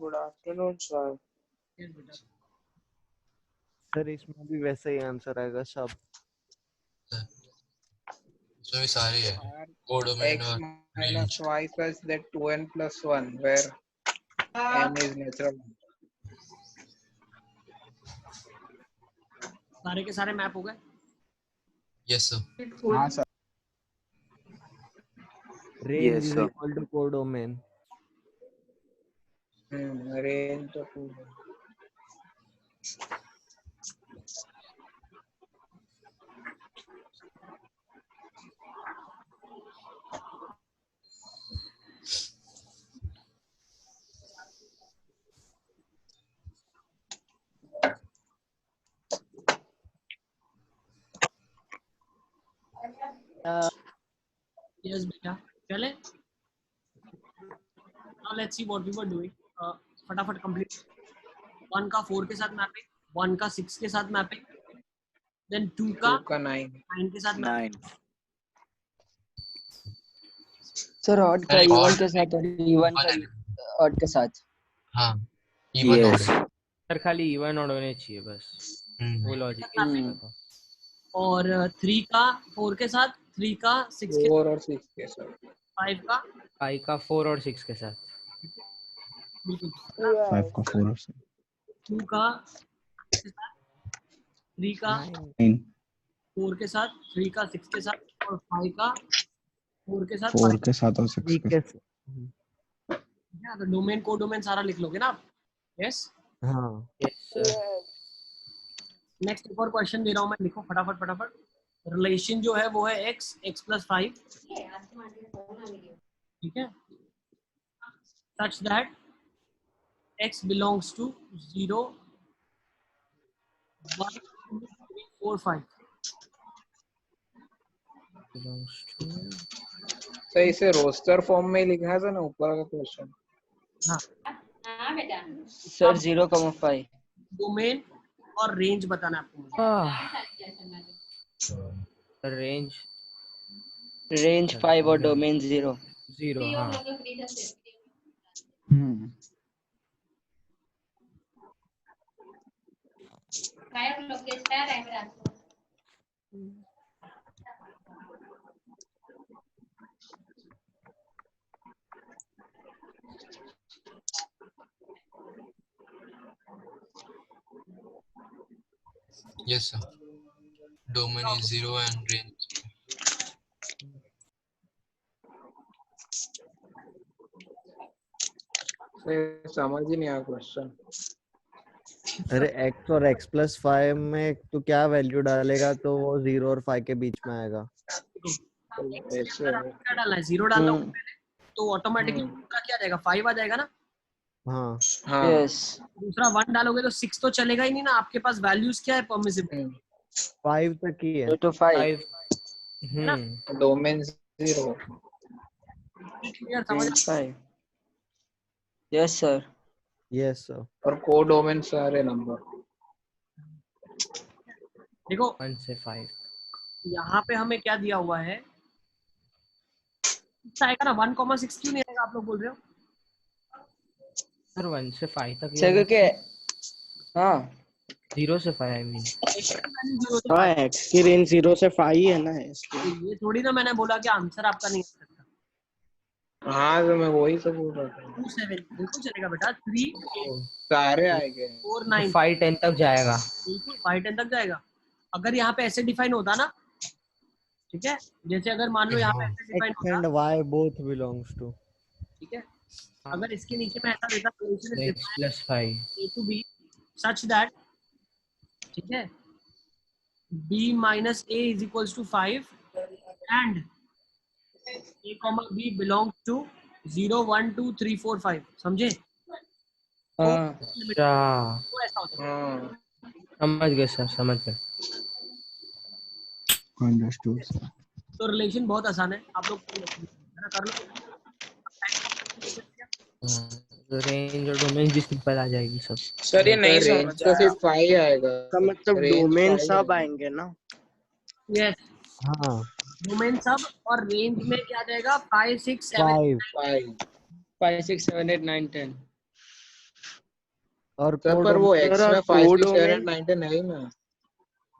Good afternoon sir. Sir इसमें भी वैसा ही आंसर आएगा सब। इसमें भी सारे है कोडोमेन X और minus range. y such that 2n plus 1 where n is natural. सारे के सारे मैप हो गए। Yes sir. हाँ sir. Range is equal to codomain. Range तो 2 यस बेटा चले। Now let's see what we were doing. फटाफट कंप्लीट। 1 का 4 के साथ मैपिंग, 1 का 6 के साथ मैपिंग, देन 2 का 9 के साथ मैपिंग। सर ऑड का इवन के साथ और इवन का ऑड के साथ। हाँ इवन ऑड सर खाली इवन ऑड होने चाहिए बस, वो लॉजिक है। और 3 का 4 के साथ, 3 का 6 के 4 और 6 के साथ, 5 का 4 और 6 के साथ, बिल्कुल 5 का 4 और 6, 2 का 3 का 4 के साथ, 3 का 6 के साथ और 5 का 4 के साथ 4 के साथ और 6 के साथ। तो डोमेन कोडोमेन सारा लिख लोगे ना आप। यस हाँ यस सर। नेक्स्ट एक और क्वेश्चन दे रहा हूँ मैं, लिखो फटाफट फटाफट। रिलेशन जो है वो है x plus 5, ठीक है, such that x belongs to 0 1 2 3 4 5। तो इसे रोस्टर फॉर्म में लिखा था ना ऊपर का क्वेश्चन। हाँ बेटा सर 0,5 डोमेन और रेंज बताना आपको। रेंज 5 और डोमेन 0। हाँ yes sir. Domain is 0 and range. समझ ही नहीं आया क्वेश्चन। अरे x और x plus 5 में तो क्या वैल्यू डालेगा तो वो 0 और 5 के बीच में आएगा। क्या डालना है, 0 डालना होगा पहले तो ऑटोमेटिकली दूसरा क्या आ जाएगा, 5 आ जाएगा ना। हाँ यस। दूसरा 1 डालोगे तो 6 तो चलेगा ही नहीं ना। आपके पास वैल्यूज क्या है परमिसिबल, 5 तक ही है। 2 to 5 domain 0 range 5। Yes sir. Yes sir. और कोडोमेन सारे नंबर। देखो 1 से 5 यहाँ पे हमें क्या दिया हुआ है, आएगा ना 1,6 क्यों नहीं आएगा आप लोग बोल रहे हो सर? 1 से 5 तक सर क्योंकि हाँ 0 से 5 आई मीन। हाँ x की रेंज 0 से 5 ही है ना इसलिए। ये थोड़ी ना मैंने बोला कि आंसर आपका नहीं आ सकता। हाँ तो मैं वही तो बोल रहा था। 2 7 बिल्कुल चलेगा बेटा। 3 सारे आएंगे 4 9 5 10 तक जाएगा। बिल्कुल 5 10 तक जाएगा। अगर यहाँ पे ऐसे डिफाइन होता ना, ठीक है, जैसे अगर मान लो यहाँ पे ऐसे डिफाइन x and होता, y both belongs to, ठीक है, अगर इसके नीचे में ऐसा देता x plus 5 a to b such that, ठीक है, b minus a is equals to 5 and a comma b belongs to 0 1 2 3 4 5। समझे? तो ऐसा होता है। समझ गए सर, समझ गए। Understood sir. तो रिलेशन बहुत आसान है, आप लोग कर लो। रेंज और डोमेन भी सिंपल आ जाएगी सब। सर ये नहीं रेंज समझ तो आया। सिर्फ 5 आएगा। इसका मतलब डोमेन सब आएंगे ना? यस हाँ डोमेन सब और रेंज में क्या जाएगा 5 6 7 5 5 5 6 7 8 9 10। और सर पर वो x में 5 6 7 8 9 10 है ही ना।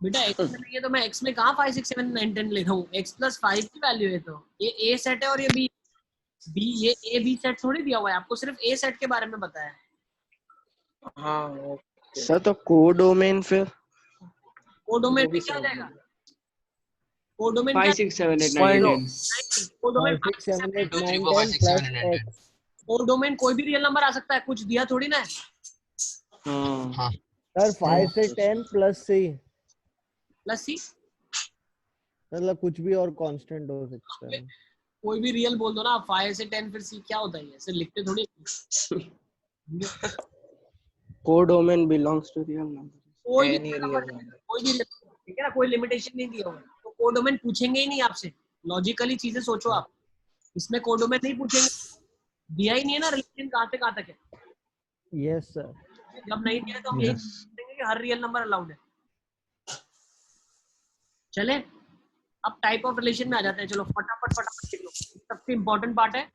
बेटा x में नहीं है तो मैं x में कहाँ 5 6 7 9 10 लिखा हूँ? x + 5 की वैल्यू है, तो ये a सेट है और ये b ये a b सेट थोड़ी दिया हुआ है, आपको सिर्फ a सेट के बारे में बताया है। हाँ ओके। सर तो कोडोमेन फिर कोडोमेन वो भी में क्या समझ जाएगा? गया। कोडोमेन 5 क्या? 6 7 8 9 10 कोडोमेन 5 6 7 8 2 3 9 4 5 10 6 7 प्लस 8 9 10 x। कोडोमेन कोई भी रियल नंबर आ सकता है, कुछ दिया थोड़ी ना है। हाँ हाँ सर 5 से 10 प्लस c, प्लस सी मतलब कुछ भी और कांस्टेंट हो सकता है। कोई भी रियल बोल दो ना, 5 से 10 फिर सी क्या होता है? ये सिर्फ लिखते थोड़ी। Codomain belongs to real number. कोई भी Any real real number number। कोई भी real number, ठीक है ना, कोई लिमिटेशन नहीं दिया हुआ है, तो कोडोमेन पूछेंगे ही नहीं आपसे। लॉजिकली चीजें सोचो आप, इसमें कोडोमेन नहीं पूछेंगे, दिया ही नहीं है ना रिलेशन कहाँ से कहाँ तक है। Yes sir. जब नहीं दिया तो हम यही Yes. पूछेंगे कि हर रियल नंबर अलाउड है। चले अब टाइप ऑफ रिलेशन में आ जाते हैं। चलो फटाफट फटाफट देख लो, सबसे इंपॉर्टेंट पार्ट है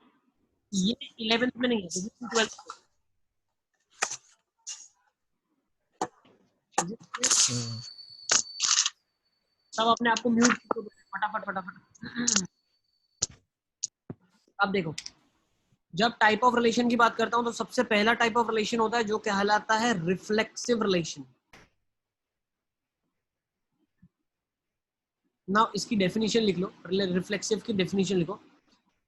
ये। 11th में नहीं है, 12th में। सब अपने आप को म्यूट करो फटाफट फटाफट। अब देखो, जब टाइप ऑफ रिलेशन की बात करता हूं तो सबसे पहला टाइप ऑफ रिलेशन होता है जो कहलाता है रिफ्लेक्सिव रिलेशन। नाउ इसकी डेफिनेशन लिख लो, रिफ्लेक्सिव की डेफिनेशन लिखो।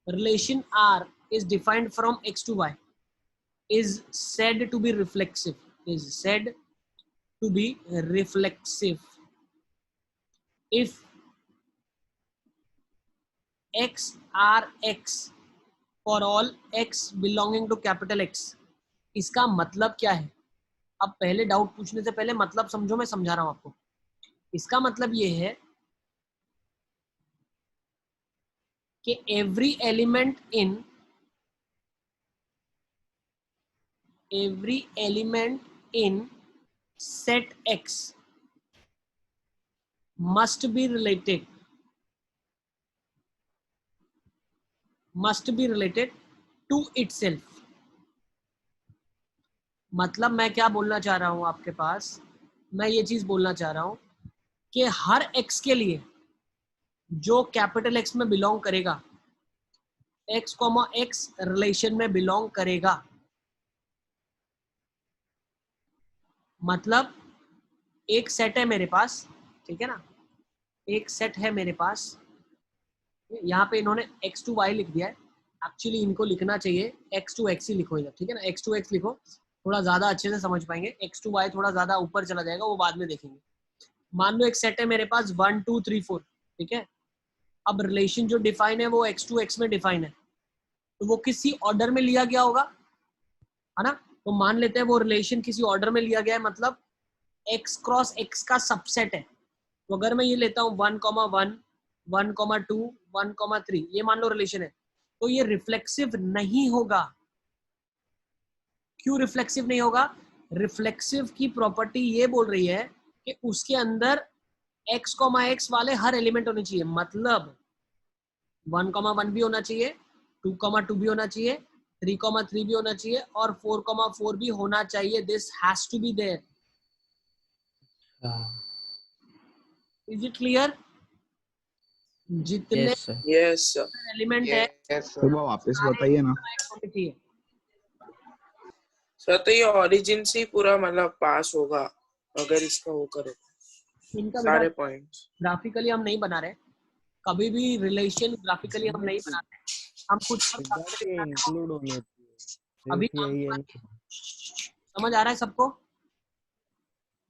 Relation R is defined from x to y, is said to be reflexive, is said to be reflexive if x are x for all x belonging to capital X। इसका मतलब क्या है? अब पहले doubt पूछने से पहले मतलब समझो, मैं समझा रहा हूं आपको। इसका मतलब ये है कि every element in set X must be related to itself। मतलब मैं क्या बोलना चाह रहा हूं आपके पास, मैं ये चीज बोलना चाह रहा हूं कि हर x के लिए जो कैपिटल X में बिलोंग करेगा, x, x रिलेशन में बिलोंग करेगा। मतलब एक सेट है मेरे पास, ठीक है ना, एक सेट है मेरे पास। यहाँ पे इन्होंने x to y लिख दिया है, एक्चुअली इनको लिखना चाहिए x to x ही लिखो इधर, ठीक है ना, x to x लिखो, थोड़ा ज्यादा अच्छे से समझ पाएंगे। x to y थोड़ा ज्यादा ऊपर चला जाएगा, वो बाद में देखेंगे। मान लो एक सेट है मेरे पास 1 2 3 4, ठीक है। अब रिलेशन जो डिफाइन है वो x to x में डिफाइन है, तो वो किसी ऑर्डर में लिया गया होगा, है ना। तो मान लेते हैं वो रिलेशन किसी ऑर्डर में लिया गया है, मतलब x क्रॉस x का सबसेट है। तो अगर मैं ये लेता हूँ 1, 1, 1, 2, 1, 3, ये मान लो रिलेशन है, तो ये रिफ्लेक्सिव नहीं होगा। क्यों रिफ्लेक्सिव नहीं होगा? रिफ्लेक्सिव की प्रॉपर्टी ये बोल रही है कि उसके अंदर x, x वाले हर एलिमेंट होने चाहिए। मतलब 1, 1 भी होना चाहिए, 2, 2 भी होना चाहिए, 3, 3 भी होना चाहिए, और 4, 4 भी होना चाहिए। This has to be there. Is it clear? जितने yes sir. Yes sir. Element है Yes तो sir। वो वापस बताइए ना। होने चाहिए। सर तो ये ओरिजिन से ही पूरा मतलब पास होगा अगर इसका वो करे इनका सारे बेटा पॉइंट्स। ग्राफिकली हम नहीं बना रहे, कभी भी रिलेशन ग्राफिकली हम नहीं बनाते, हम कुछ और सिद्धार्थ ये इंक्लूड होने चाहिए, अभी सिर्फ यही है। समझ आ रहा है सबको?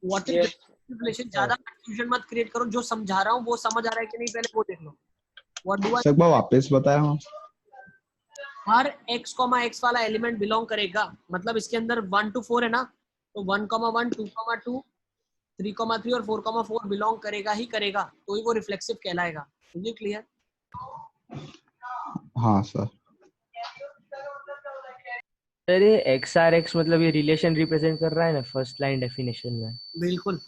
What is Yes. रिलेशन? ज्यादा कंफ्यूजन मत क्रिएट करो, जो समझा रहा हूँ वो समझ आ रहा है कि नहीं पहले वो देख लो। व्हाट डू आई, सर एक बार वापस बताया हाँ। हर x, x वाला एलिमेंट बिलोंग करेगा, मतलब इसके अंदर 1 to 4 है ना, तो 1, 1, 2, 2, 3, 3 और 4, 4 बिलोंग करेगा ही करेगा, तो ही वो रिफ्लेक्सिव कहलाएगा। Is it clear? हाँ सर। सर ये एक्स आर एक्स मतलब ये रिलेशन रिप्रेजेंट कर रहा है ना फर्स्ट लाइन डेफिनेशन में? बिल्कुल,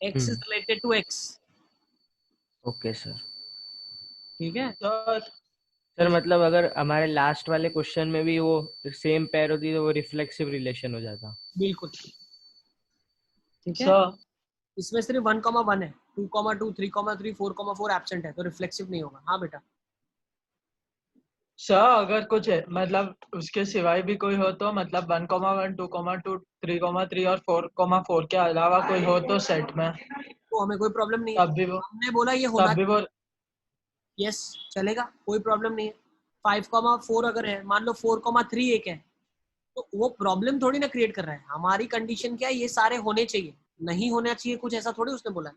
x is related to x। Okay sir. ठीक है, सर सर मतलब अगर हमारे लास्ट वाले क्वेश्चन में भी वो सेम पेयर होती तो वो रिफ्लेक्सिव रिलेशन हो जाता। बिल्कुल ठीक है। सर इसमें सिर्फ 1,1 है, 2,2, 3,3, 4,4 एब्सेंट है, तो रिफ्लेक्सिव नहीं होगा। हाँ बेटा। सर अगर कुछ है मतलब उसके सिवाय भी कोई हो तो मतलब 1,1, 2,2, 3,3 और 4,4 के अलावा कोई हो तो सेट में तो हमें कोई प्रॉब्लम नहीं है, तब भी वो हमने बोला ये होना तब भी वो यस चलेगा, कोई प्रॉब्लम नहीं है। 5,4 अगर है, मान लो 4,3 एक है, तो वो प्रॉब्लम थोड़ी ना क्रिएट कर रहा है। हमारी कंडीशन क्या है, ये सारे होने चाहिए, नहीं होना चाहिए कुछ ऐसा थोड़ी उसने बोला है।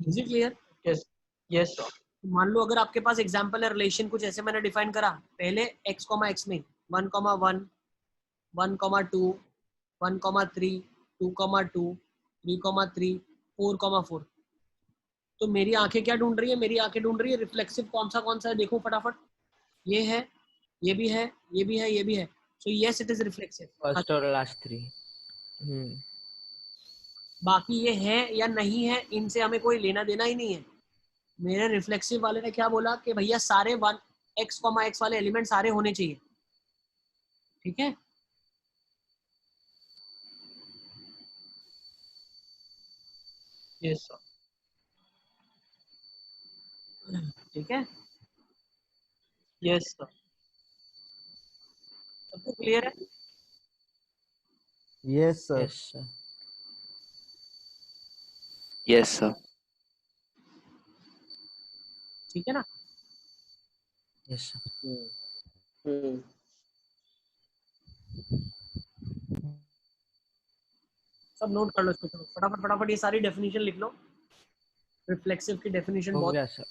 Is it clear? Yes yes sir मान लो अगर आपके पास एग्जांपल है, रिलेशन कुछ ऐसे मैंने डिफाइन करा, पहले x, x में 1,1, 1,2, 1,3, 2,2, 3,3, 4,4, तो मेरी आंखें क्या ढूंढ रही है? मेरी आंखें ढूंढ रही है रिफ्लेक्सिव कौन सा है। देखो फटाफट, ये है, ये भी है, ये भी है, ये भी है, so yes it is reflexive. First और लास्ट 3। बाकी ये है या नहीं है, इनसे हमें कोई लेना देना ही नहीं है। मेरे रिफ्लेक्सिव वाले ने क्या बोला कि भैया सारे x, x वाले एलिमेंट सारे होने चाहिए। ठीक है, यस सर ठीक है, यस सर सबको क्लियर है? Yes sir. Yes sir. Yes sir. ठीक है ना? Yes sir. सब नोट कर लो इसको, चलो फटाफट फटाफट ये सारी डेफिनेशन लिख लो। रिफ्लेक्सिव की डेफिनेशन हो बहुत गया सर।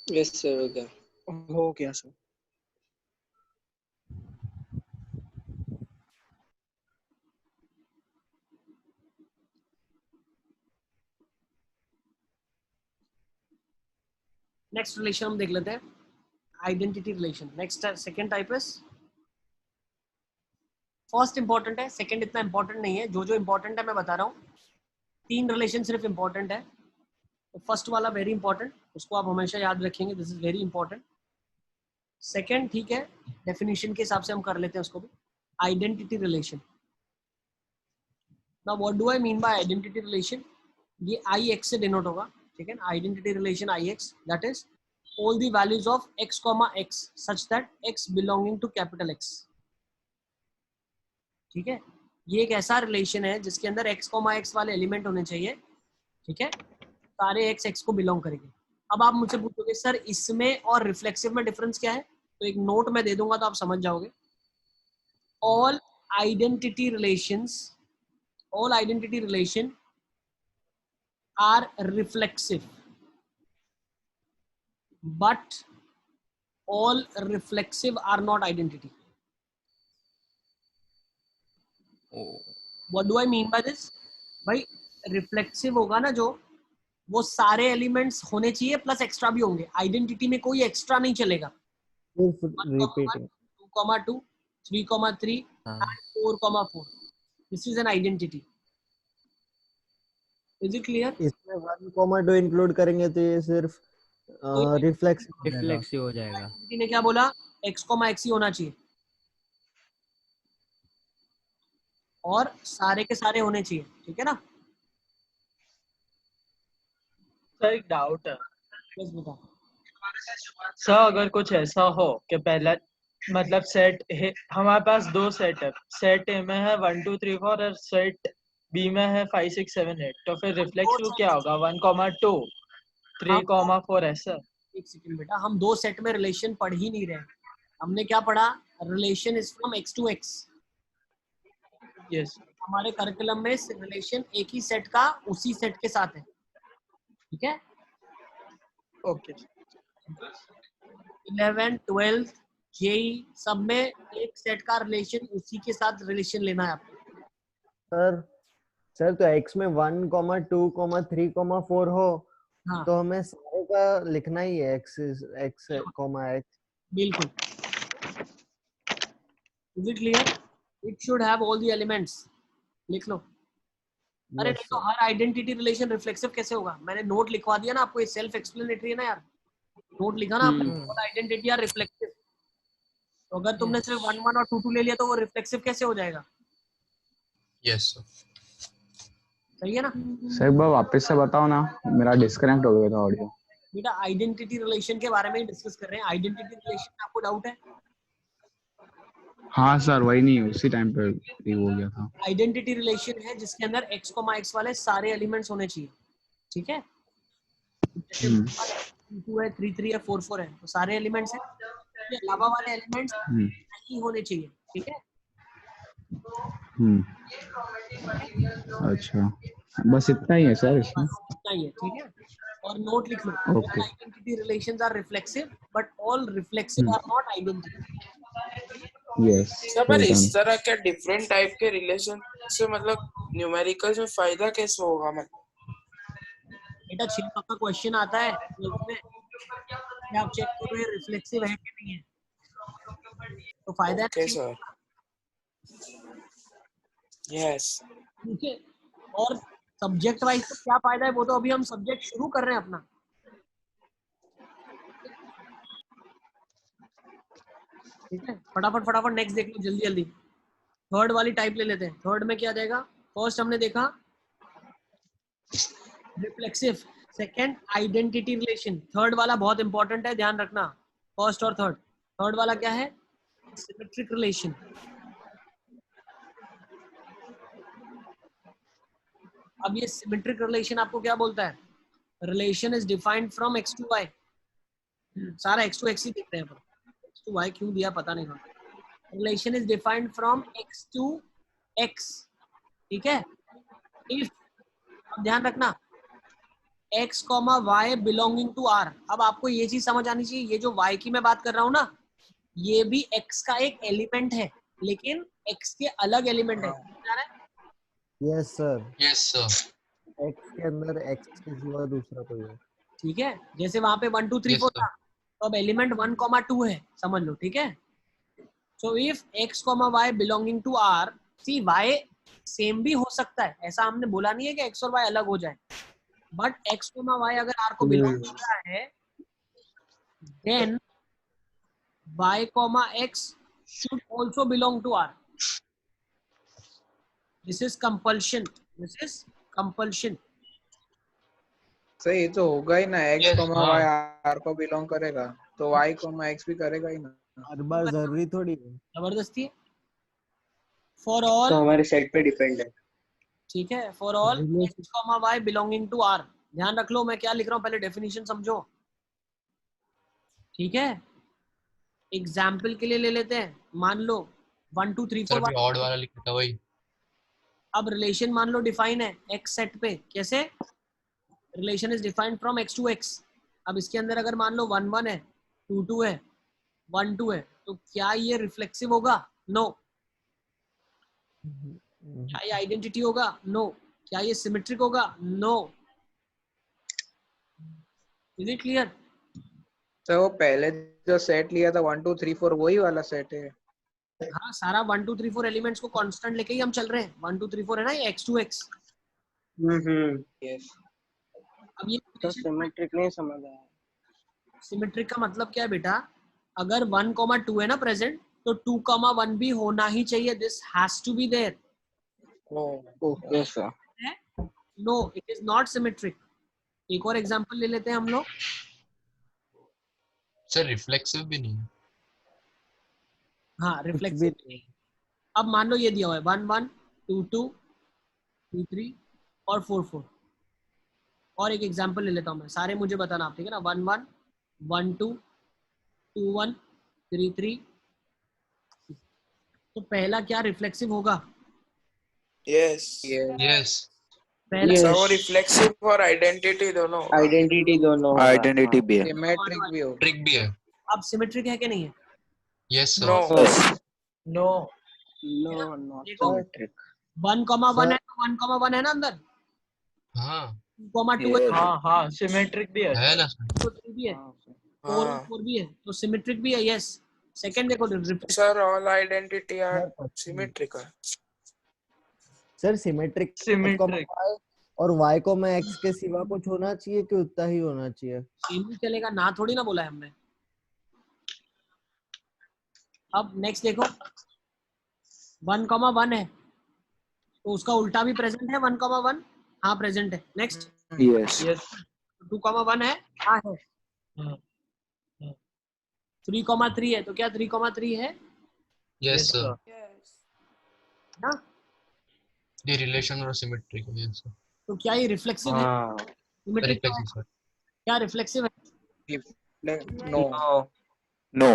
यस सर हो गया। हो गया सर। नेक्स्ट रिलेशन हम देख लेते हैं, identity relation. Next second type है, फर्स्ट इंपॉर्टेंट है, सेकंड इतना इंपॉर्टेंट नहीं है। जो जो इंपॉर्टेंट है मैं बता रहा हूँ, 3 रिलेशन सिर्फ इंपॉर्टेंट है। तो फर्स्ट वाला वेरी इंपॉर्टेंट, उसको आप हमेशा याद रखेंगे, this is very important. Second ठीक है, डेफिनेशन के हिसाब से हम कर लेते हैं उसको भी, identity relation. Now what do I mean by identity relation? ये आई एक्स से डिनोट होगा, ठीक है ना? Identity relation I x, that is all the values of x, x such that x belonging to capital X। ठीक है, ये एक ऐसा रिलेशन है जिसके अंदर x, x वाले एलिमेंट होने चाहिए। ठीक है, सारे x को बिलोंग करेंगे। अब आप मुझसे पूछोगे सर इसमें और रिफ्लेक्सिव में डिफरेंस क्या है, तो एक नोट मैं दे दूंगा तो आप समझ जाओगे। All identity relation are reflexive, but all reflexive are not identity। What do I mean by this? भाई रिफ्लेक्सिव होगा ना जो, वो सारे एलिमेंट्स होने चाहिए प्लस एक्स्ट्रा भी होंगे। आइडेंटिटी में कोई एक्स्ट्रा नहीं चलेगा। Repeating 2,2, 3,3 and 4,4, this is an identity। Is it clear? इसमें 1,2 इंक्लूड करेंगे तो ये सिर्फ रिफ्लेक्सिव हो जाएगा। आइडेंटिटी ने क्या बोला, x, x ही होना चाहिए और सारे के सारे होने चाहिए। ठीक है ना? सर एक डाउट है बस बताओ। सर अगर कुछ ऐसा हो कि पहला मतलब सेट है, हमारे पास 2 सेट है, सेट ए में है 1 2 3 4 और सेट बी में है 5 6 7 8, तो फिर रिफ्लेक्सिव क्या होगा 1,2 3,4 ऐसा? एक सेकंड बेटा, हम 2 सेट में रिलेशन पढ़ ही नहीं रहे। हमने क्या पढ़ा, relation is from x to x। Yes हमारे करिकुलम में रिलेशन एक ही सेट का उसी सेट के साथ है। ठीक है, ओके 11, 12, जेई सब में एक सेट का रिलेशन उसी के साथ रिलेशन लेना है आपको। सर तो x में 1, 2, 3, 4 हो, हाँ तो हमें सारे का लिखना ही है x, x, बिल्कुल। Is it clear? It should have all the elements. लिख लो। अरे नहीं तो हर आइडेंटिटी रिलेशन रिफ्लेक्सिव कैसे होगा? मैंने नोट लिखवा दिया ना आपको, ये सेल्फ एक्सप्लेनेटरी है ना यार। नोट लिखा ना आपने, ऑल आइडेंटिटी आर रिफ्लेक्सिव। तो अगर तुमने सिर्फ 1 1 और 2 2 ले लिया तो वो रिफ्लेक्सिव कैसे हो जाएगा? Yes sir. सही है ना सर एक बार वापस से बताओ ना, मेरा डिस्कनेक्ट हो गया था ऑडियो। बेटा? आइडेंटिटी रिलेशन के बारे में ही डिस्कस कर रहे हैं। आइडेंटिटी रिलेशन में आपको डाउट है? हाँ सर, वही नहीं, उसी टाइम पे ये हो गया था। आइडेंटिटी रिलेशन है जिसके अंदर x, x वाले सारे एलिमेंट्स होने चाहिए, ठीक है? जैसे 2 है, 3 3 है, 4 4 है, तो सारे एलिमेंट्स हैं। इसके अलावा वाले एलिमेंट्स नहीं होने चाहिए, ठीक है? अच्छा, बस इतना ही है सर इसमें। बस इतना ही है, ठीक है? और नोट लिख लो, Okay. Identity relations are reflexive but all reflexive are not identity. Yes sir पर इस तरह के डिफरेंट टाइप के रिलेशन से मतलब न्यूमेरिकल्स में फायदा कैसे होगा? मतलब बेटा 6 का क्वेश्चन आता है उसमें क्या आप चेक करो ये रिफ्लेक्सिव है कि नहीं है, तो फायदा है ओके सर, यस। ठीक है? और सब्जेक्ट वाइज तो क्या फायदा है वो तो अभी हम सब्जेक्ट शुरू कर रहे हैं अपना, ठीक है? फटाफट नेक्स्ट देख लो जल्दी जल्दी। थर्ड वाली टाइप ले लेते हैं। थर्ड में क्या देगा? फर्स्ट हमने देखा reflexive, second identity relation, third वाला बहुत इंपॉर्टेंट है, ध्यान रखना। फर्स्ट और थर्ड, थर्ड वाला क्या है? Symmetric relation. अब ये सिमेट्रिक रिलेशन आपको क्या बोलता है? Relation is defined from x to y। सारा x to x ही देख रहे हैं, x to y क्यों दिया पता नहीं। Relation is defined from x to x, ठीक है? इफ, अब ध्यान रखना, x, y belonging to r। अब आपको ये चीज समझ आनी चाहिए, ये जो y की मैं बात कर रहा हूँ ना, ये भी x का एक एलिमेंट है, लेकिन x के अलग एलिमेंट है। Yes sir, yes sir. x के अंदर x के सिवा दूसरा कोई है। ठीक है? जैसे वहां पे 1 2 3 Yes, 4 sir. था, तो अब एलिमेंट 1 2 है, समझ लो, ठीक है? So if x, y belonging to r, see y same भी हो सकता है, ऐसा हमने बोला नहीं है कि x और y अलग हो जाए, बट x, y अगर r को बिलोंग कर रहा है, then y, x should also belong to r. This is compulsion. This is compulsion. सही तो होगा ही ना, x, Yes, y r को बिलोंग करेगा तो y, x भी करेगा ही ना। हर बार जरूरी थोड़ी है। जबरदस्ती है। फॉर ऑल, तो हमारे सेट पे डिपेंड है। ठीक है? For all x, y belonging to r। ध्यान रख लो मैं क्या लिख रहा हूँ, पहले डेफिनेशन समझो, ठीक है? एग्जाम्पल के लिए ले लेते हैं, मान लो 1 2 3 सर 4 अभी ऑड वाला लिखा था वही। अब रिलेशन मान लो डिफाइन है x सेट पे, कैसे? Relation is defined from x to x। अब इसके अंदर अगर मान लो 1 1 है, 2 2 है, 1 2 है, तो क्या ये रिफ्लेक्सिव होगा? नो। क्या ये आइडेंटिटी होगा? नो। क्या ये सिमेट्रिक होगा? नो। Is it clear? तो वो पहले जो सेट लिया था 1 2 3 4 वही वाला सेट है। हाँ, सारा 1 2 3 4 एलिमेंट्स को कांस्टेंट लेके ही हम चल रहे हैं। 1 2 3 4 है ना, ये x to x। यस। अब ये तो सिमेट्रिक नहीं समझ आया। सिमेट्रिक का मतलब क्या है बेटा? अगर 1 2 है ना प्रेजेंट, तो 2 1 भी होना ही चाहिए। This has to be there. Okay sir. No, it is not symmetric. एक और एग्जांपल ले लेते हैं हम लोग। सर रिफ्लेक्सिव भी नहीं। हाँ, रिफ्लेक्सिव। अब मान लो ये दिया हुआ है 1 1 2 2 3 3 और 4 4। और एक एग्जांपल ले लेता हूँ मैं, सारे मुझे बताना आप, ठीक है ना? 1 1 1 2 2 1 3 3। तो पहला क्या रिफ्लेक्सिव होगा? यस यस पहला Yes. वो रिफ्लेक्सिव और आइडेंटिटी दोनों होगा। आइडेंटिटी दोनों होगा। आइडेंटिटी भी है। सिमेट्रिक भी होगा। ट्रिक भी है। अब सिमेट्रिक है कि नहीं है? Yes sir. No no no not देखो, सिमेट्रिक। 1 1 है तो 1 1 है ना अंदर, हाँ 2 2 है हाँ हाँ सिमेट्रिक भी है है ना सर। तो 3 भी है, 4 हाँ 4 भी है, तो सिमेट्रिक भी है। यस। सेकंड देखो, sir, all identity are symmetrical. Sir symmetric symmetric और y को मैं x के सिवा कुछ होना चाहिए कि उतना ही होना चाहिए? सेम ही चलेगा ना, थोड़ी ना बोला है हमने। अब नेक्स्ट देखो 1,1 है तो उसका उल्टा भी प्रेजेंट है 1,1। हाँ प्रेजेंट है। Next Yes. यस 2,1 है। हाँ है। 3,3 है तो क्या 3,3 है Yes, sir. Yes. ना? The relation or symmetrical. Yes, sir. तो क्या ये रिफ्लेक्सिव है? हाँ. सिमेट्रिक है? Reflexive, sir. क्या रिफ्लेक्सिव है? No. No.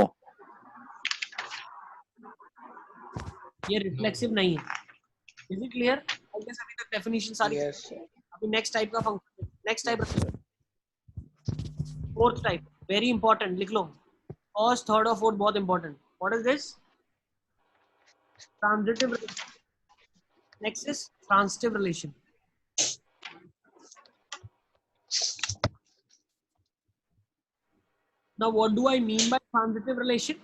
ये रिफ्लेक्सिव नहीं है। Is it clear? I guess अभी तक डेफिनेशन सारी। Yes. अभी नेक्स्ट टाइप का function, next type, fourth type, very important, लिख लो। फर्स्ट, थर्ड और फोर्थ बहुत important. What is this? Transitive relation. Next is transitive relation. Now what do I mean by transitive relation?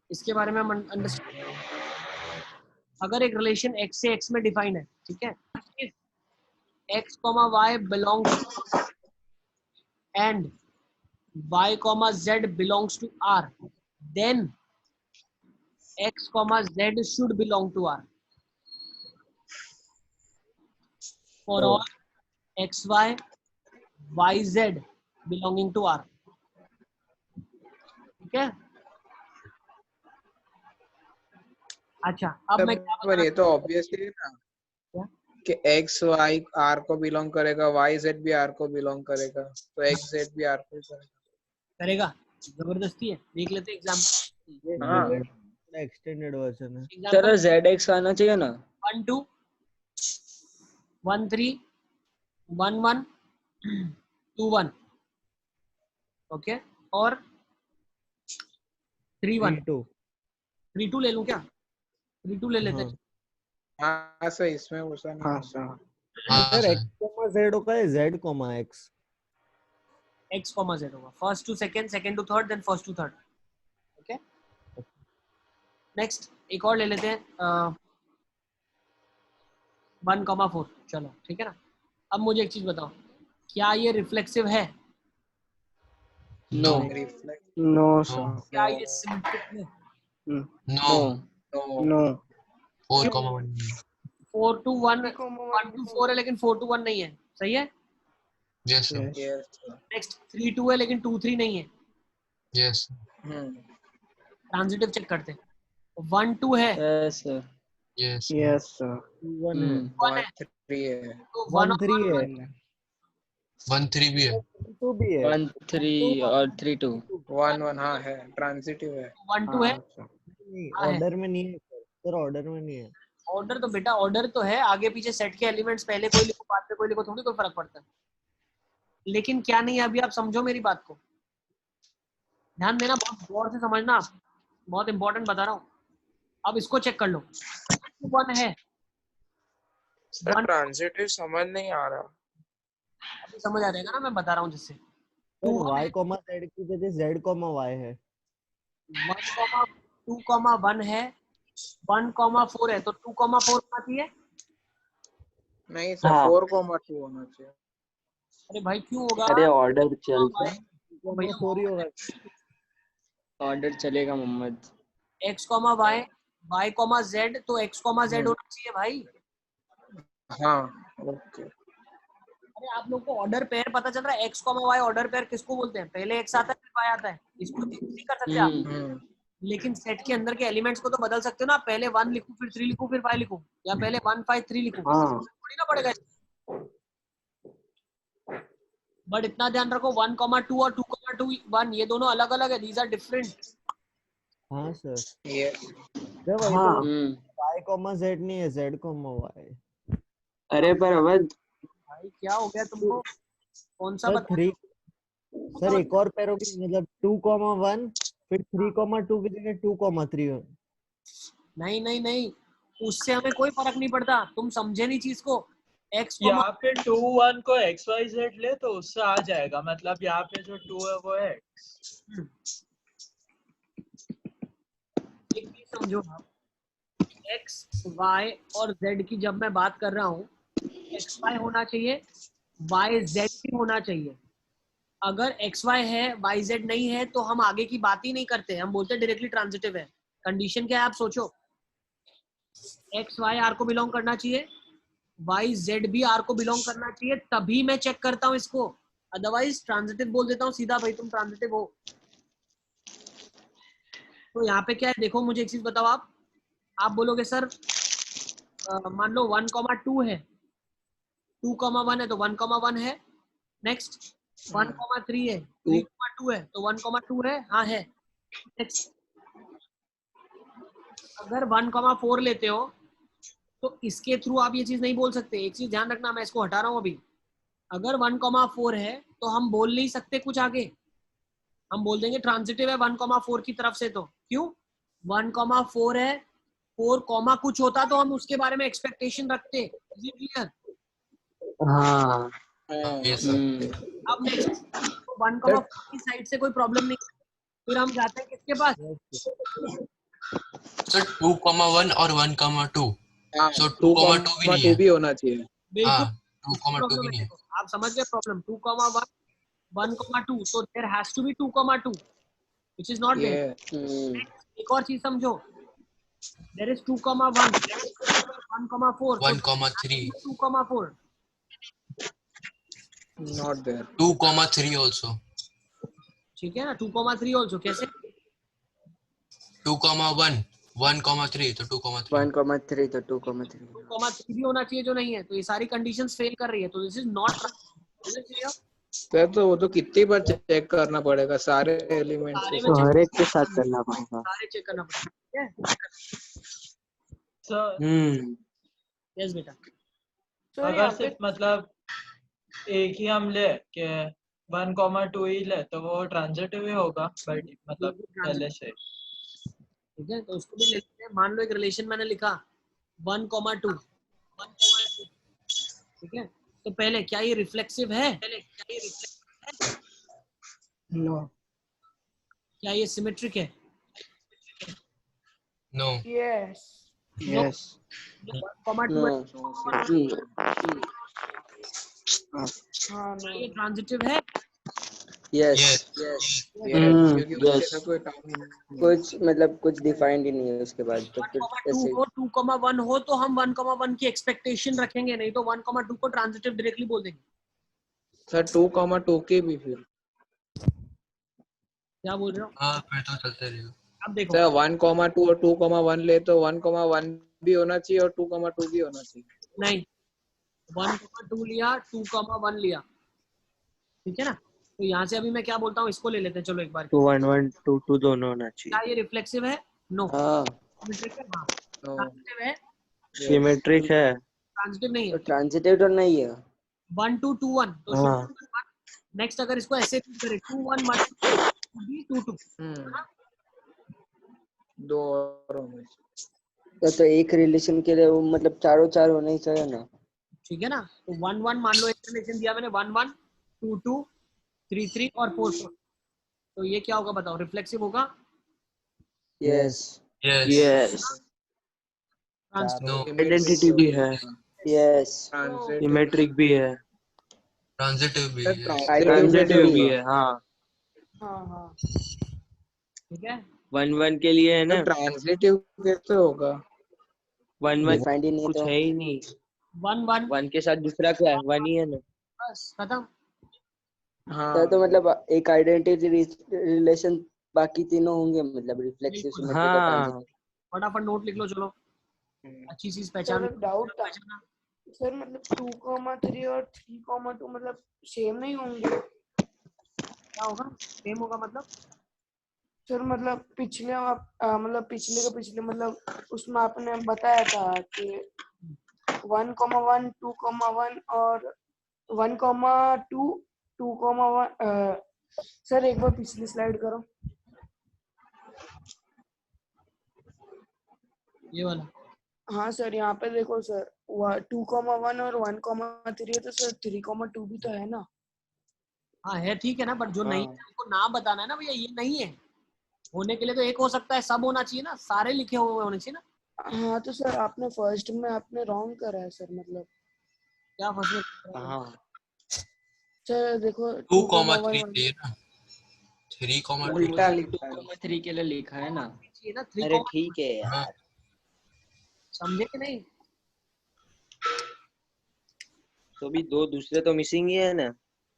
इसके बारे में हम अंडरस्टैंड। अगर एक रिलेशन x से x में डिफाइन है, ठीक है, x, y belongs and y, z belongs to R, then x, z should belong to R for all x, y, z belonging to R. ठीक है? अच्छा, अब मैं क्या पर ये तो ऑब्वियसली है ना क्या? कि x y r को बिलोंग करेगा, y z भी r को बिलोंग करेगा, तो x z भी r को करेगा। जबरदस्ती है, देख लेते एग्जाम्पल। हाँ. एक्सटेंडेड वर्जन है। चलो ZX आना चाहिए ना. 1 2 1 3 1 1 2 1, ओके, और 3 1 3 2 ले लूं क्या? 3 2 ले लेते हैं। हाँ सर, इसमें वैसा नहीं। हाँ सर. हाँ, सर sir. x, z होगा है z, x। x, z होगा first to second, second to third, then first to third. Okay, next एक और ले लेते हैं 1,4। चलो ठीक है ना। अब मुझे एक चीज बताओ, क्या ये रिफ्लेक्सिव है? No. Reflect No sir. क्या ये सिमेट्रिक है? No. No. No. 4,1. 4 to 1 1 to 4 है लेकिन 4 to 1 नहीं है, सही है? Yes, sir. Yes. Yes. Next 3 2 है लेकिन 2 3 नहीं है। Yes. ट्रांजिटिव चेक करते हैं। 1 2 है Yes sir. Yes. Yes sir. 1 है। 1 है 3 है। तो 1 3 है। 1 3 भी है. 2 भी है। 1 3 और 3 2. 1 1 हाँ है, ट्रांजिटिव है। 1 2 है। नहीं, हाँ है। ऑर्डर में नहीं है सर, ऑर्डर में नहीं है। ऑर्डर तो बेटा ऑर्डर तो है, आगे पीछे सेट के एलिमेंट्स पहले कोई लिखो बाद में कोई लिखो, थोड़ी कोई फर्क पड़ता है। लेकिन क्या नहीं है, अभी आप समझो मेरी बात को, ध्यान देना, बहुत गौर से समझना, बहुत इंपॉर्टेंट बता रहा हूँ। अब इसको चेक कर लो, 1 है, सर 1 ट्रांजिटिव समझ नहीं आ रहा। अभी समझ आ जाएगा ना, मैं बता रहा हूँ जिससे। सर y, z की जगह z, y है। 1, 2, 1 है, 1, 4 है, तो 2, 4 होना चाहिए। नहीं सर, हाँ. 4,2 होना चाहिए। अरे भाई क्यों होगा? अरे ऑर्डर चलता है. भैया 4 ही होगा। ऑर्डर चलेगा Mohammad. x, y, y, z, तो x, z होना चाहिए भाई। हाँ ओके। अरे आप लोग को ऑर्डर पेयर पता चल रहा है? x, y ऑर्डर पेयर किसको बोलते हैं? पहले x आता है फिर y आता है, इसको नहीं कर सकते आप। लेकिन सेट के अंदर के एलिमेंट्स को तो बदल सकते हो ना, पहले 1 लिखूं फिर 3 लिखूं फिर 5 लिखूं, या पहले 1 5 3 लिखूं, हाँ. थोड़ी ना पड़ेगा। बट इतना ध्यान रखो 1, 2 और 2, 2 1 ये दोनों अलग अलग है, दीज आर डिफरेंट। हाँ सर। यस। जब वही हाँ. तो y, z नहीं है, z, y। अरे पर अवध भाई क्या हो गया तुमको? कौन सा सर बता? 3 सर एक और पैर होगी, मतलब 2, 1 फिर 3, 2 की जगह 2, 3 हो। नहीं नहीं नहीं, उससे हमें कोई फर्क नहीं पड़ता, तुम समझे नहीं चीज को। x, यहाँ पे 2 1 को XYZ ले तो उससे आ जाएगा, मतलब यहाँ पे जो 2 है वो है x। एक चीज समझो, एक्स वाई और जेड की जब मैं बात कर रहा हूँ, एक्स वाई होना चाहिए, वाई जेड भी होना चाहिए। अगर एक्स वाई है, वाई जेड नहीं है, तो हम आगे की बात ही नहीं करते, हम बोलते डायरेक्टली ट्रांजिटिव है। कंडीशन क्या है आप सोचो, एक्स वाई आर को बिलोंग करना चाहिए, वाई जेड भी आर को बिलोंग करना चाहिए, तभी मैं चेक करता हूँ इसको, अदरवाइज ट्रांजिटिव बोल देता हूँ सीधा, भाई तुम ट्रांजिटिव हो। तो यहाँ पे क्या है देखो, मुझे एक चीज बताओ, आप बोलोगे सर मान लो 1,2 है, 2,1 है तो 1,1 है, नेक्स्ट 1,3 है, 3,2 है तो 1,2 है, हाँ है। नेक्स्ट अगर 1,4 लेते हो तो इसके थ्रू आप ये चीज नहीं बोल सकते। एक चीज ध्यान रखना, मैं इसको हटा रहा हूँ अभी। अगर 1,4 है तो हम बोल नहीं सकते कुछ आगे, हम बोल देंगे ट्रांजिटिव है 1,4 की तरफ से। तो क्यों? 1,4 है, 4 कॉमा कुछ होता तो हम उसके बारे में एक्सपेक्टेशन रखते। Is it clear? हाँ yes अब नेक्स्ट 1,4 की साइड से कोई प्रॉब्लम नहीं, फिर हम जाते हैं किसके पास? सर 2,1 और 1,2 हाँ, so 2,2 भी नहीं है। भी होना चाहिए। बिल्कुल हाँ 2,2 प्रॉब्लम भी है। नहीं है। देखो आप समझ गए problem, 2,1 1,2, so there has to be 2,2 which is not there. एक और चीज समझो, there is 2,1 1,4 so 1,3 2,4 Not there. 2,3 also ठीक है ना, 2,3 ऑल्सो। कैसे? 2,1 1,3 तो 2,3 1,3 तो 2,3 2,3 भी होना चाहिए जो नहीं है, तो ये सारी कंडीशंस फेल कर रही है, तो दिस इज नॉट क्लियर। तो वो तो कितनी बार चेक करना पड़ेगा सारे एलिमेंट्स सारे को। में तो check हर एक के साथ करना पड़ेगा। सारे चेक करना पड़ेगा, ठीक है? सर यस बेटा। अगर सिर्फ मतलब एक ही हम ले के 1,2 ही ले तो वो ट्रांजिटिव ही होगा, बट मतलब पहले से। ठीक है, तो उसको भी ले लेते हैं। मान लो एक रिलेशन मैंने लिखा 1,2 ठीक है, तो पहले क्या ये रिफ्लेक्सिव है? नो क्या ये सिमेट्रिक है? no यस 1,2 क्या ये ट्रांजिटिव है? यस क्योंकि उसके साथ कोई काम ही नहीं। कुछ मतलब कुछ डिफाइंड ही नहीं है उसके बाद, तो फिर 1,2 ऐसे हो 2,1 हो तो हम 1,1 की एक्सपेक्टेशन रखेंगे, नहीं तो 1,2 को ट्रांजिटिव डायरेक्टली बोल देंगे। सर 2,2 के भी फिर क्या बोल रहे हो? हाँ फिर तो चलते रहेगा। अब देखो सर 1,2 और 2,1 ले तो 1,1 भी होना चाहिए और 2,2 भी होना चाहिए। नहीं, 1,2 लिया, 2,1 लिया, ठीक है ना? तो यहाँ से अभी मैं क्या बोलता हूँ, इसको ले लेते हैं। चलो एक बार, 2 1 1 2 2 दोनों होना क्या चाहिए। ये रिफ्लेक्सिव है? नो। हाँ सिमेट्रिक है? हाँ। No. ट्रांजिटिव है? सिमेट्रिक है। ट्रांजिटिव नहीं तो है। ट्रांजिटिव तो नहीं है। 1 2 2 1 तो हाँ नेक्स्ट अगर इसको ऐसे करें 2 1 1 2 2 2 दो और होने चाहिए। तो एक रिलेशन के लिए वो मतलब चारों चार होने ही चाहिए ना। ठीक है ना? तो 1 1 मान लो एक रिलेशन दिया मैंने, 1 1 2 2 3 3 और 4 4, तो ये क्या होगा बताओ? रिफ्लेक्सिव होगा? यस yes चारों no आइडेंटिटी भी है, यस सिमेट्रिक भी है, ट्रांजिटिव भी है। ट्रांजिटिव भी है। हाँ ठीक है, 1 1 के लिए है ना, ट्रांजिटिव कैसे होगा? 1 1 डिफाइंड ही नहीं कुछ तो। है ही नहीं। 1 1 1 के साथ दूसरा क्या है? 1 ही है ना। बस खत्म। हाँ तो मतलब एक आइडेंटिटी रिलेशन बाकी तीनों होंगे, मतलब रिफ्लेक्सिव, सिमेट्रिक और हाँ ट्रांजिटिव। फटाफट नोट लिख लो। चलो अच्छी चीज पहचान लो। डाउट था सर, मतलब 2,3 और 3,2 मतलब सेम नहीं होंगे? क्या होगा? सेम होगा मतलब? सर मतलब पिछले मतलब पिछले के पिछले मतलब उसमें आपने बताया था कि 1,1 2,1 और 1,2 2,1। सर एक बार पिछली स्लाइड करो। ये वाला? हाँ सर, यहाँ पे देखो सर, 2,1 और 1,3 है, तो सर 3,2 भी तो है ना? हाँ है, ठीक है ना, बट जो नहीं है हमको नाम बताना है ना भैया, ये नहीं है। होने के लिए तो एक हो सकता है, सब होना चाहिए ना, सारे लिखे हुए होने चाहिए ना। हाँ तो सर आपने फर्स्ट में आपने रॉन्ग करा है सर, मतलब क्या फर्स्ट में? हाँ सर देखो 2,3 2,1 चाहिए ना, 3,2 उल्टा चाहिए। लिखा है 2,3 के लिए लिखा है ना। चाहिए ना 3, अरे ठीक है हाँ यार समझे कि नहीं? तो भी दो दूसरे तो मिसिंग ही है ना।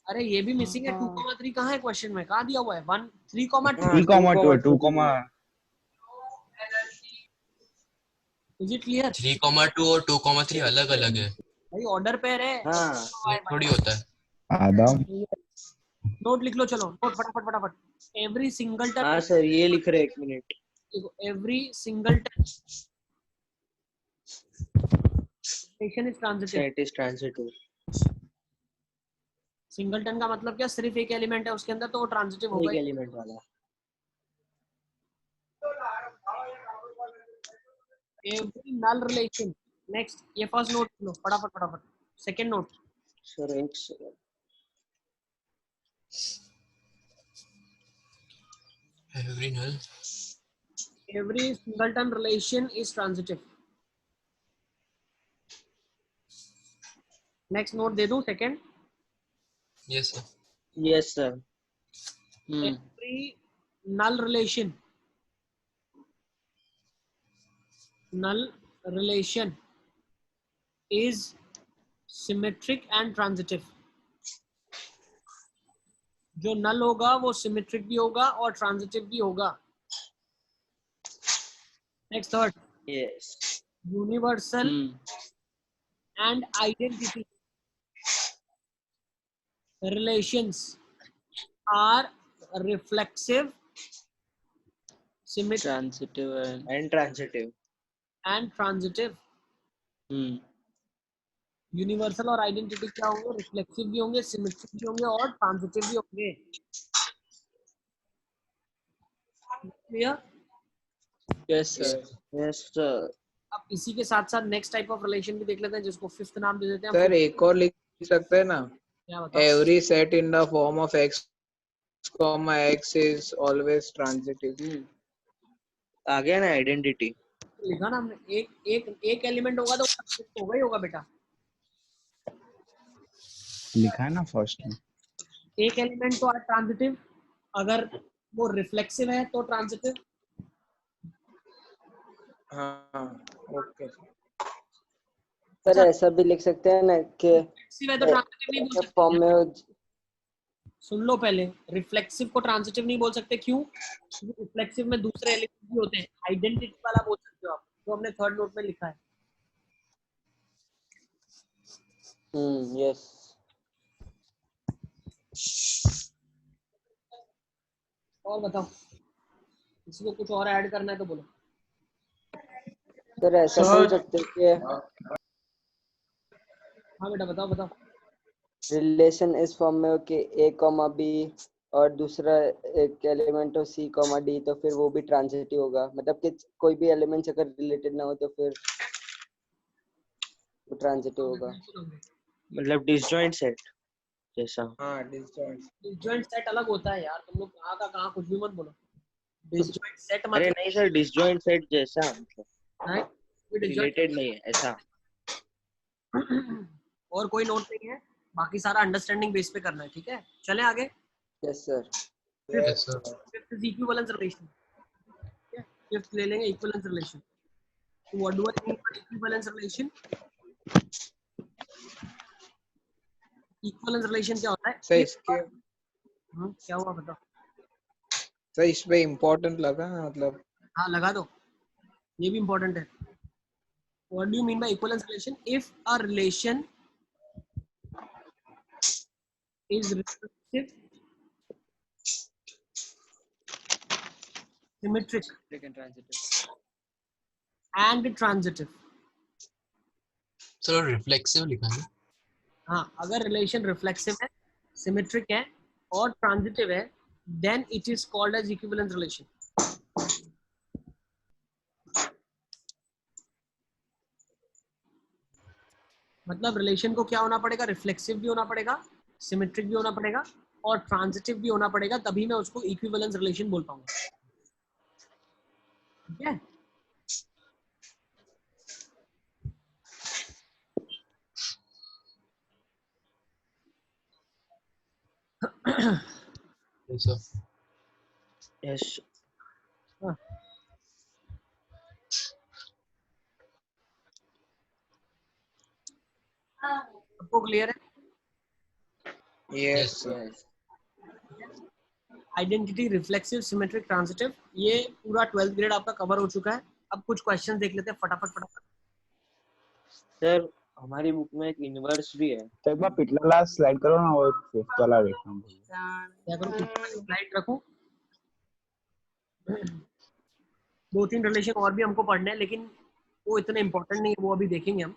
अरे ये भी मिसिंग है। 2,3 कहाँ है क्वेश्चन में? कहाँ दिया हुआ है? 1 3,2 हाँ 3,2 2,2 इज इट क्लियर? 3,2 और 2,3 अलग अलग है, भाई ऑर्डर पेयर है। हाँ ये थोड़ी होता है। आदम नोट लिख लो, चलो नोट फटाफट फटाफट। एवरी सिंगलटन, हाँ सर ये लिख रहे 1 मिनट। देखो every singleton relation is transitive. Set is transitive. Singleton का मतलब क्या? सिर्फ एक एलिमेंट है उसके अंदर, तो वो ट्रांजिटिव होगा एक ही। एलिमेंट वाला। Every null relation. नेक्स्ट, ये फर्स्ट नोट लो फटाफट फटाफट। सेकंड नोट, सर एक second. Every null, every singleton relation is transitive. Next note दे दूं second. Yes sir. Yes sir. Every null relation is symmetric and transitive. जो नल होगा वो सिमेट्रिक भी होगा और ट्रांजिटिव भी होगा। Next third, yes. Universal and identity relations are reflexive, symmetric transitive and transitive. and transitive. Universal और आइडेंटिटी क्या होंगे? रिफ्लेक्सिव भी होंगे, सिमेट्रिक भी होंगे और ट्रांजिटिव भी होंगे। Clear? Yes sir. Yes sir. अब इसी के साथ साथ नेक्स्ट टाइप ऑफ रिलेशन भी देख लेते हैं, जिसको फिफ्थ नाम दे देते हैं। सर एक और लिख सकते हैं ना, क्या बताओ? Every set in the form of x, x is always transitive. आ गया ना आइडेंटिटी। लिखा ना हमने, एक एलिमेंट होगा तो होगा ही होगा बेटा। लिखा है ना फर्स्ट में। एक एलिमेंट तो ट्रांजिटिव, अगर वो रिफ्लेक्सिव है तो ट्रांजिटिव। हाँ ओके। सर ऐसा भी लिख सकते हैं ना कि रिफ्लेक्सिव है तो ट्रांजिटिव नहीं बोल फॉर्म सकते। में सुन लो पहले, रिफ्लेक्सिव को ट्रांजिटिव नहीं बोल सकते। क्यों? क्योंकि रिफ्लेक्सिव में दूसरे एलिमेंट भी होते हैं। आइडेंटिटी वाला बोल सकते हो आप, जो हमने थर्ड नोट में लिखा है। यस। और बताओ, किसी को कुछ और ऐड करना है तो बोलो। सर ऐसा बोल सकते हैं कि हाँ बेटा बताओ बताओ। रिलेशन इस फॉर्म में हो कि a कॉमा b और दूसरा एक एलिमेंट हो c कॉमा d, तो फिर वो भी ट्रांजिटिव होगा। मतलब कि कोई भी एलिमेंट्स अगर रिलेटेड ना हो तो फिर वो ट्रांजिटिव होगा। मतलब डिसजॉइंट सेट जैसा। हाँ डिसजॉइंट। डिसजॉइंट सेट अलग होता है यार, तुम लोग कहाँ का कहाँ कुछ भी मत बोलो। डिसजॉइंट सेट अरे मतलब नहीं सर, डिसजॉइंट सेट जैसा मतलब नहीं, रिलेटेड नहीं है ऐसा। और कोई नोट नहीं है, बाकी सारा अंडरस्टैंडिंग बेस पे करना है। ठीक है, चलें आगे। Yes sir. Yes sir. Fifth is equivalence relation. Fifth ले लेंगे इक्विवेलेंस रिलेशन। तो what do I mean by equivalence relation? Equivalence relation क्या होता है? सर इसके क्या हुआ बताओ? सर इस पे इम्पोर्टेंट लगा मतलब। हाँ लगा दो, ये भी इम्पोर्टेंट है। What do you mean by equivalence relation? If a relation is reflexive, symmetric and transitive. चलो रिफ्लेक्सिव लिखा है। हाँ, अगर रिलेशन रिफ्लेक्सिव है, सिमेट्रिक है और ट्रांजिटिव है, then it is called as equivalence relation. मतलब रिलेशन को क्या होना पड़ेगा? रिफ्लेक्सिव भी होना पड़ेगा, सिमेट्रिक भी होना पड़ेगा और ट्रांजिटिव भी होना पड़ेगा, तभी मैं उसको इक्विवेलेंस रिलेशन बोल पाऊंगा। ठीक है? Yes, sir. यस सबको क्लियर है? Yes, Yes. sir. Identity, reflexive, symmetric, transitive, ये पूरा 12th ग्रेड आपका कवर हो चुका है। अब कुछ क्वेश्चन देख लेते हैं फटाफट। सर हमारी बुक में एक इनवर्स भी है। तो एक बार पिछला लास्ट स्लाइड करो ना, वो फिफ्थ वाला देखना हूँ। क्या करूं, स्लाइड रखूं? 2-3 रिलेशन और भी हमको पढ़ने हैं, लेकिन वो इतने इंपॉर्टेंट नहीं है, वो अभी देखेंगे हम।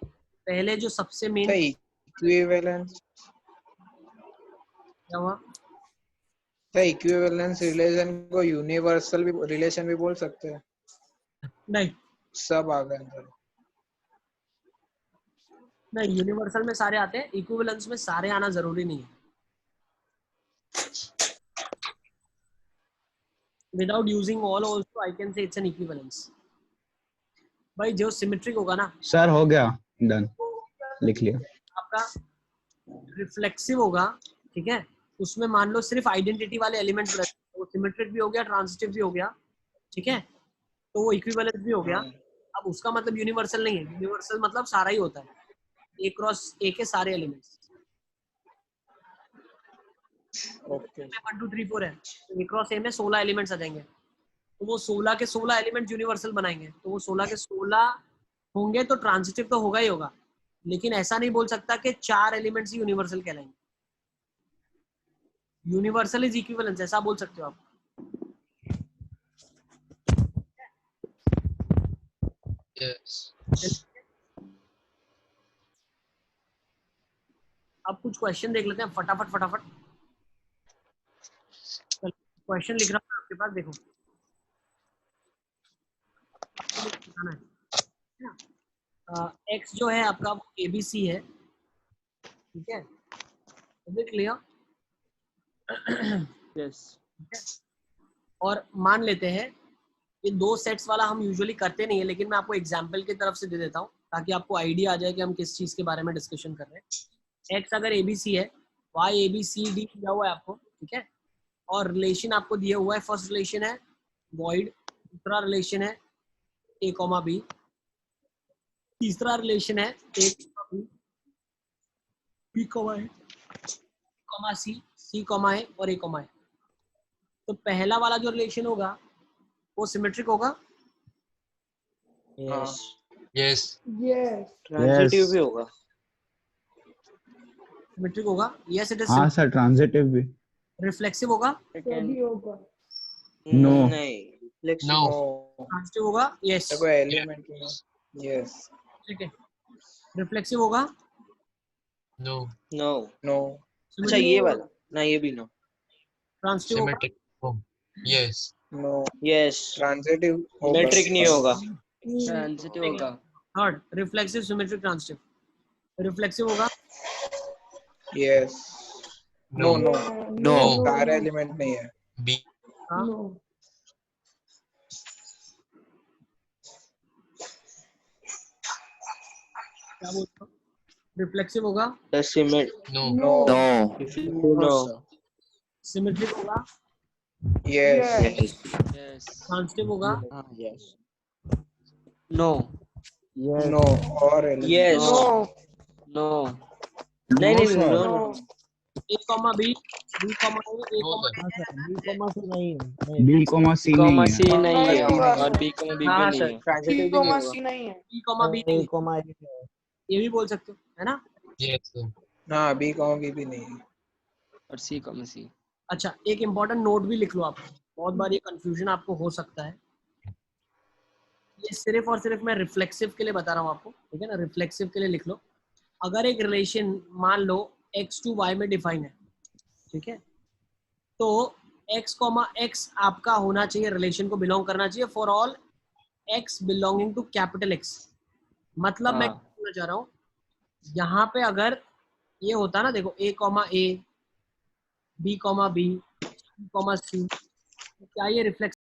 पहले जो सबसे मेन The equivalence, क्या हुआ? the equivalence relation को universal भी relation भी बोल सकते हैं। नहीं सब आ गए अंदर। नहीं, यूनिवर्सल में सारे आते हैं, इक्विवेलेंस में सारे आना जरूरी नहीं है। Without using all also I can say it's an equivalence. भाई जो सिमेट्रिक होगा ना सर हो गया, डन, लिख लिया। आपका, रिफ्लेक्सिव होगा, ठीक है, उसमें मान लो सिर्फ आइडेंटिटी वाले एलिमेंट्स रहते हैं, वो सिमेट्रिक भी हो गया, ट्रांजिटिव भी हो गया, ठीक है, तो वो इक्विवेलेंस भी हो गया। अब उसका मतलब यूनिवर्सल नहीं है, यूनिवर्सल मतलब सारा ही होता है, ए क्रॉस ए के सारे एलिमेंट्स। ओके 1 2 3 4 है, तो ए क्रॉस ए में 16 एलिमेंट्स आ जाएंगे, तो वो 16 के 16 एलिमेंट यूनिवर्सल बनाएंगे, तो वो 16 के 16 होंगे, तो ट्रांजिटिव तो होगा ही होगा, लेकिन ऐसा नहीं बोल सकता कि 4 एलिमेंट्स ही यूनिवर्सल कहलाएंगे। यूनिवर्सल इज इक्विवेलेंस, ऐसा बोल सकते हो आप। Yes. अब कुछ क्वेश्चन देख लेते हैं फटाफट। क्वेश्चन लिख रहा हूँ आपके पास, देखो एक्स जो है आपका वो ABC है, ठीक है, देख लिया। यस और मान लेते हैं ये 2 सेट्स वाला हम यूजुअली करते नहीं है, लेकिन मैं आपको एग्जांपल की तरफ से दे देता हूँ ताकि आपको आइडिया आ जाए कि हम किस चीज के बारे में डिस्कशन कर रहे हैं। एक्स अगर ABC है, Y ABCD दिया हुआ है आपको, ठीक है, और रिलेशन आपको दिया हुआ है, फर्स्ट रिलेशन है वॉइड, दूसरा रिलेशन है A, B, तीसरा रिलेशन है A, B, C, C, A और A, A। तो पहला वाला जो रिलेशन होगा वो सिमेट्रिक होगा, yes Yes. Yes transitive Yes. भी होगा। सिमेट्रिक होगा, यस इट इज। हाँ सर, ट्रांजिटिव भी। रिफ्लेक्सिव होगा, सभी होगा। No. नहीं रिफ्लेक्सिव No. ट्रांजिटिव होगा, यस, देखो एलिमेंट यस ठीक है। रिफ्लेक्सिव होगा, No. नो। नो अच्छा ये वाला ना, ये भी नो। ट्रांजिटिव होगा, Symmetric. Oh. Yes. No yes transitive होगा सिमेट्रिक नहीं होगा, ट्रांजिटिव होगा। Third reflexive, symmetric, transitive. Reflexive होगा, यस नो नो No. सारे एलिमेंट नहीं है B. हाँ, नो क्या बोलते हो? रिफ्लेक्सिव होगा, No. No no. सिमेट्रिक होगा, यस ट्रांजिटिव होगा, यस नो नो और यस नो नो नहीं नहीं sir. No no no A, B, B, A, No, sir. B, C नहीं है। B, C नहीं कॉमा है। सी नहीं नहीं है होगा और सर। बी कॉमा बी हाँ भी सर नहीं है। ट्रांजिटिव सी भी नहीं कोमा होगा। सी नहीं है। B, B नहीं है, ये भी बोल सकते हो, है ना? Yes. Sir. हाँ बी कहोगे भी नहीं है और सी कॉमा सी। अच्छा, एक इम्पोर्टेंट नोट भी लिख लो आप, बहुत बार ये कंफ्यूजन आपको हो सकता है। ये सिर्फ और सिर्फ मैं रिफ्लेक्सिव के लिए बता रहा हूँ आपको, ठीक है ना, रिफ्लेक्सिव के लिए लिख लो। अगर एक रिलेशन मान लो x to y में डिफाइन है, ठीक है, तो x, x आपका होना चाहिए, रिलेशन को बिलोंग करना चाहिए for all x belonging to capital X। मतलब मैं क्या बोलना चाह रहा हूँ, यहाँ पे अगर ये होता ना, देखो A, B, B, C, क्या ये रिफ्लेक्स